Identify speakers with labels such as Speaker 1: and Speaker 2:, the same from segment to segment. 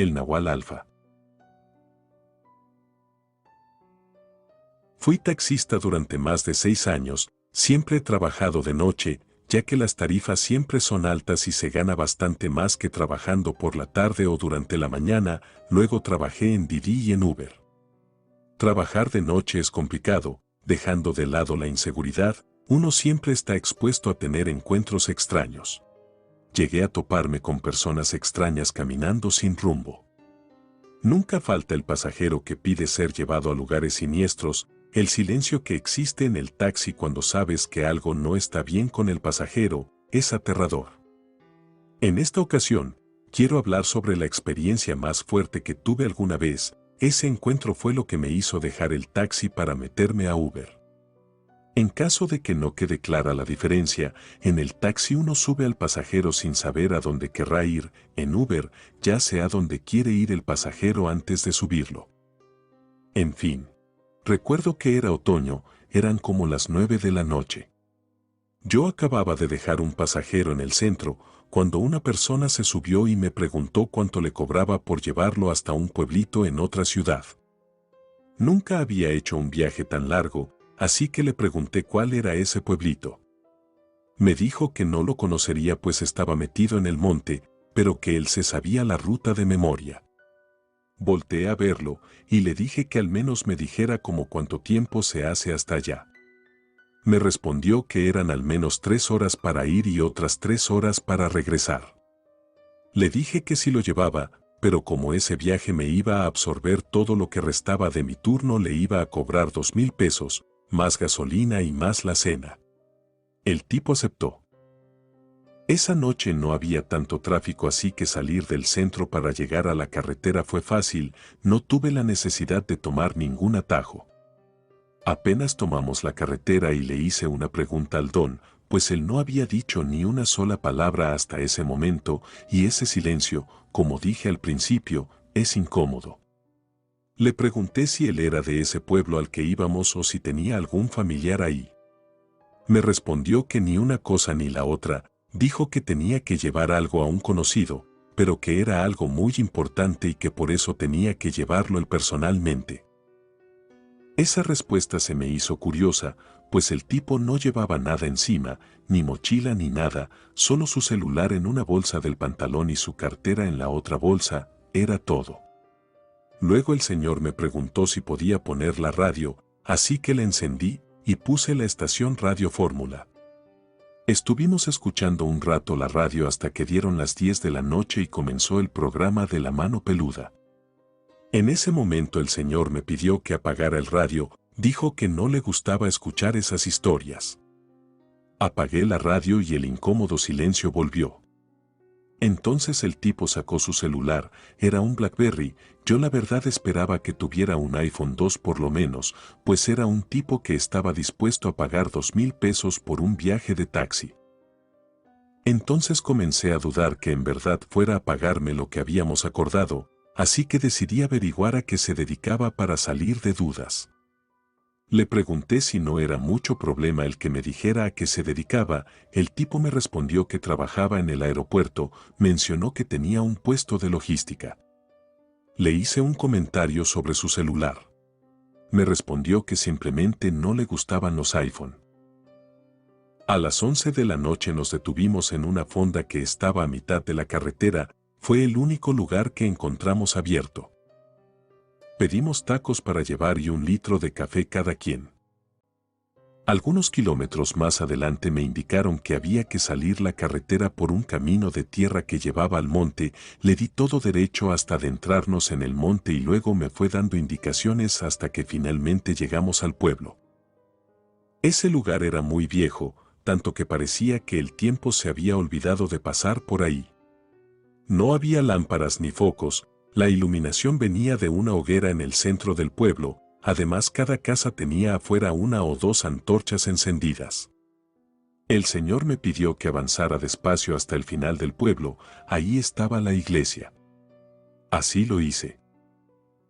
Speaker 1: El Nahual Alfa. Fui taxista durante más de 6 años, siempre he trabajado de noche, ya que las tarifas siempre son altas y se gana bastante más que trabajando por la tarde o durante la mañana. Luego trabajé en Didi y en Uber. Trabajar de noche es complicado, dejando de lado la inseguridad, uno siempre está expuesto a tener encuentros extraños. Llegué a toparme con personas extrañas caminando sin rumbo. Nunca falta el pasajero que pide ser llevado a lugares siniestros, el silencio que existe en el taxi cuando sabes que algo no está bien con el pasajero, es aterrador. En esta ocasión, quiero hablar sobre la experiencia más fuerte que tuve alguna vez. Ese encuentro fue lo que me hizo dejar el taxi para meterme a Uber. En caso de que no quede clara la diferencia, en el taxi uno sube al pasajero sin saber a dónde querrá ir, en Uber ya sé a dónde quiere ir el pasajero antes de subirlo. En fin. Recuerdo que era otoño, eran como las 9 de la noche. Yo acababa de dejar un pasajero en el centro, cuando una persona se subió y me preguntó cuánto le cobraba por llevarlo hasta un pueblito en otra ciudad. Nunca había hecho un viaje tan largo, así que le pregunté cuál era ese pueblito. Me dijo que no lo conocería pues estaba metido en el monte, pero que él se sabía la ruta de memoria. Volteé a verlo y le dije que al menos me dijera como cuánto tiempo se hace hasta allá. Me respondió que eran al menos 3 horas para ir y otras 3 horas para regresar. Le dije que sí lo llevaba, pero como ese viaje me iba a absorber todo lo que restaba de mi turno le iba a cobrar 2,000 pesos, más gasolina y más la cena. El tipo aceptó. Esa noche no había tanto tráfico así que salir del centro para llegar a la carretera fue fácil, no tuve la necesidad de tomar ningún atajo. Apenas tomamos la carretera y le hice una pregunta al don, pues él no había dicho ni una sola palabra hasta ese momento y ese silencio, como dije al principio, es incómodo. Le pregunté si él era de ese pueblo al que íbamos o si tenía algún familiar ahí. Me respondió que ni una cosa ni la otra. Dijo que tenía que llevar algo a un conocido, pero que era algo muy importante y que por eso tenía que llevarlo él personalmente. Esa respuesta se me hizo curiosa, pues el tipo no llevaba nada encima, ni mochila ni nada, solo su celular en una bolsa del pantalón y su cartera en la otra bolsa, era todo. Luego el señor me preguntó si podía poner la radio, así que la encendí y puse la estación Radio Fórmula. Estuvimos escuchando un rato la radio hasta que dieron las 10 de la noche y comenzó el programa de La Mano Peluda. En ese momento el señor me pidió que apagara el radio, dijo que no le gustaba escuchar esas historias. Apagué la radio y el incómodo silencio volvió. Entonces el tipo sacó su celular, era un BlackBerry, yo la verdad esperaba que tuviera un iPhone 2 por lo menos, pues era un tipo que estaba dispuesto a pagar 2,000 pesos por un viaje de taxi. Entonces comencé a dudar que en verdad fuera a pagarme lo que habíamos acordado, así que decidí averiguar a qué se dedicaba para salir de dudas. Le pregunté si no era mucho problema el que me dijera a qué se dedicaba, el tipo me respondió que trabajaba en el aeropuerto, mencionó que tenía un puesto de logística. Le hice un comentario sobre su celular. Me respondió que simplemente no le gustaban los iPhone. A las 11 de la noche nos detuvimos en una fonda que estaba a mitad de la carretera, fue el único lugar que encontramos abierto. Pedimos tacos para llevar y 1 litro de café cada quien. Algunos kilómetros más adelante me indicaron que había que salir la carretera por un camino de tierra que llevaba al monte, le di todo derecho hasta adentrarnos en el monte y luego me fue dando indicaciones hasta que finalmente llegamos al pueblo. Ese lugar era muy viejo, tanto que parecía que el tiempo se había olvidado de pasar por ahí. No había lámparas ni focos, la iluminación venía de una hoguera en el centro del pueblo, además cada casa tenía afuera 1 o 2 antorchas encendidas. El señor me pidió que avanzara despacio hasta el final del pueblo, ahí estaba la iglesia. Así lo hice.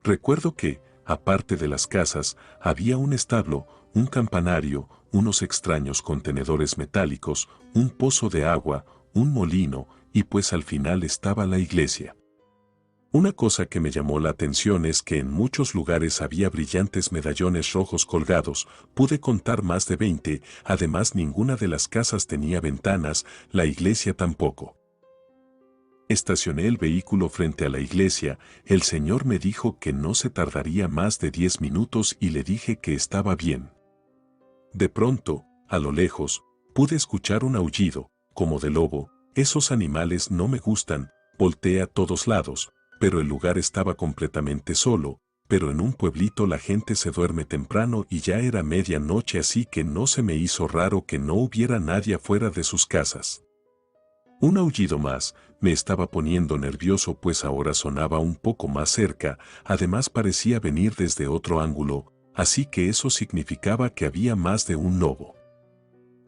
Speaker 1: Recuerdo que, aparte de las casas, había un establo, un campanario, unos extraños contenedores metálicos, un pozo de agua, un molino, y pues al final estaba la iglesia. Una cosa que me llamó la atención es que en muchos lugares había brillantes medallones rojos colgados, pude contar más de 20, además ninguna de las casas tenía ventanas, la iglesia tampoco. Estacioné el vehículo frente a la iglesia, el señor me dijo que no se tardaría más de 10 minutos y le dije que estaba bien. De pronto, a lo lejos, pude escuchar un aullido, como de lobo, esos animales no me gustan, volteé a todos lados, pero el lugar estaba completamente solo, pero en un pueblito la gente se duerme temprano y ya era medianoche así que no se me hizo raro que no hubiera nadie afuera de sus casas. Un aullido más, me estaba poniendo nervioso pues ahora sonaba un poco más cerca, además parecía venir desde otro ángulo, así que eso significaba que había más de un lobo.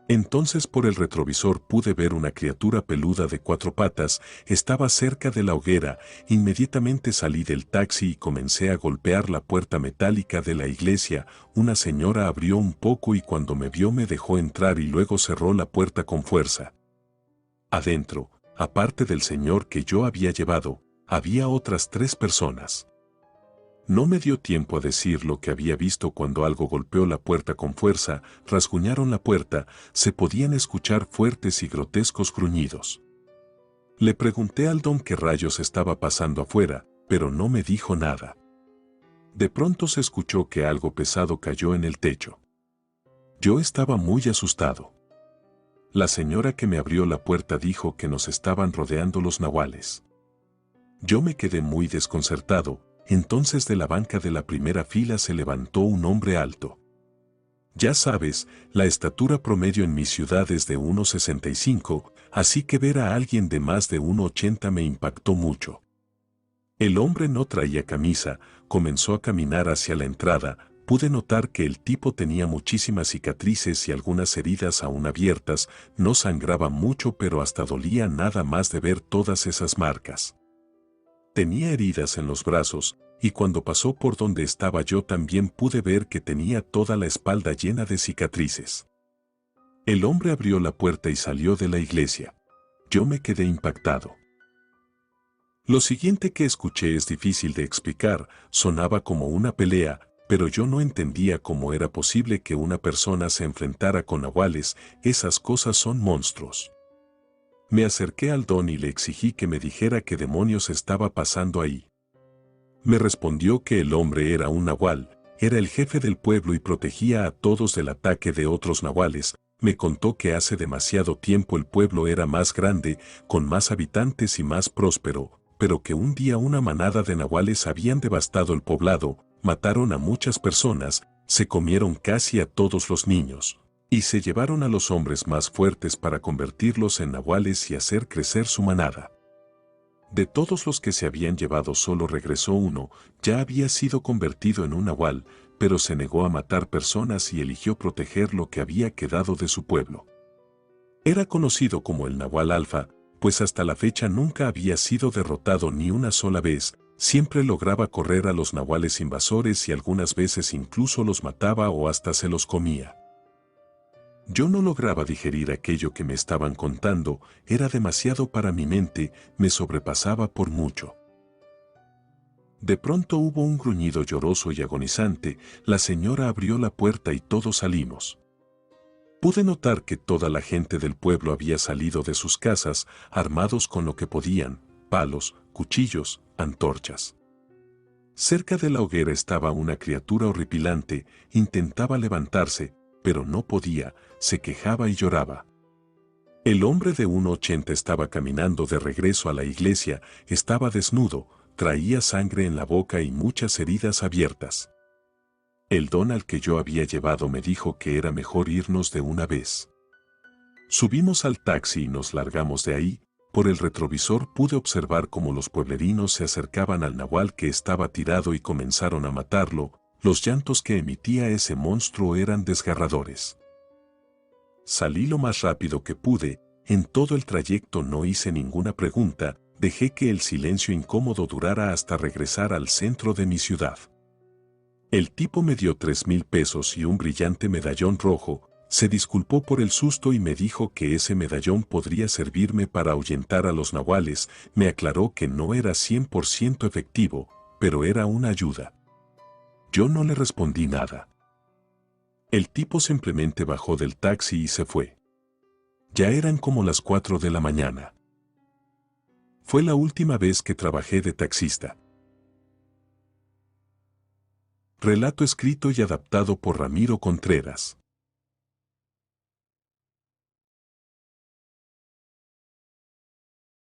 Speaker 1: Entonces por el retrovisor pude ver una criatura peluda de 4 patas, estaba cerca de la hoguera, inmediatamente salí del taxi y comencé a golpear la puerta metálica de la iglesia, una señora abrió un poco y cuando me vio me dejó entrar y luego cerró la puerta con fuerza. Adentro, aparte del señor que yo había llevado, había otras 3 personas. No me dio tiempo a decir lo que había visto cuando algo golpeó la puerta con fuerza, rasguñaron la puerta, se podían escuchar fuertes y grotescos gruñidos. Le pregunté al don qué rayos estaba pasando afuera, pero no me dijo nada. De pronto se escuchó que algo pesado cayó en el techo. Yo estaba muy asustado. La señora que me abrió la puerta dijo que nos estaban rodeando los nahuales. Yo me quedé muy desconcertado, entonces de la banca de la primera fila se levantó un hombre alto. Ya sabes, la estatura promedio en mi ciudad es de 1,65, así que ver a alguien de más de 1,80 me impactó mucho. El hombre no traía camisa, comenzó a caminar hacia la entrada. Pude notar que el tipo tenía muchísimas cicatrices y algunas heridas aún abiertas, no sangraba mucho pero hasta dolía nada más de ver todas esas marcas. Tenía heridas en los brazos, y cuando pasó por donde estaba yo también pude ver que tenía toda la espalda llena de cicatrices. El hombre abrió la puerta y salió de la iglesia. Yo me quedé impactado. Lo siguiente que escuché es difícil de explicar, sonaba como una pelea, pero yo no entendía cómo era posible que una persona se enfrentara con nahuales, esas cosas son monstruos. Me acerqué al don y le exigí que me dijera qué demonios estaba pasando ahí. Me respondió que el hombre era un nahual, era el jefe del pueblo y protegía a todos del ataque de otros nahuales. Me contó que hace demasiado tiempo el pueblo era más grande, con más habitantes y más próspero, pero que un día una manada de nahuales habían devastado el poblado, mataron a muchas personas, se comieron casi a todos los niños, y se llevaron a los hombres más fuertes para convertirlos en nahuales y hacer crecer su manada. De todos los que se habían llevado solo regresó uno, ya había sido convertido en un nahual, pero se negó a matar personas y eligió proteger lo que había quedado de su pueblo. Era conocido como el Nahual Alfa, pues hasta la fecha nunca había sido derrotado ni una sola vez, siempre lograba correr a los nahuales invasores y algunas veces incluso los mataba o hasta se los comía. Yo no lograba digerir aquello que me estaban contando, era demasiado para mi mente, me sobrepasaba por mucho. De pronto hubo un gruñido lloroso y agonizante, la señora abrió la puerta y todos salimos. Pude notar que toda la gente del pueblo había salido de sus casas, armados con lo que podían, palos, cuchillos, antorchas. Cerca de la hoguera estaba una criatura horripilante, intentaba levantarse, pero no podía, se quejaba y lloraba. El hombre de 1,80 estaba caminando de regreso a la iglesia, estaba desnudo, traía sangre en la boca y muchas heridas abiertas. El don al que yo había llevado me dijo que era mejor irnos de una vez. Subimos al taxi y nos largamos de ahí. Por el retrovisor pude observar cómo los pueblerinos se acercaban al nahual que estaba tirado y comenzaron a matarlo. Los llantos que emitía ese monstruo eran desgarradores. Salí lo más rápido que pude, en todo el trayecto no hice ninguna pregunta, dejé que el silencio incómodo durara hasta regresar al centro de mi ciudad. El tipo me dio 3,000 pesos y un brillante medallón rojo, Se disculpó por el susto y me dijo que ese medallón podría servirme para ahuyentar a los nahuales. Me aclaró que no era 100% efectivo, pero era una ayuda. Yo no le respondí nada. El tipo simplemente bajó del taxi y se fue. Ya eran como las 4 de la mañana. Fue la última vez que trabajé de taxista. Relato escrito y adaptado por Ramiro Contreras.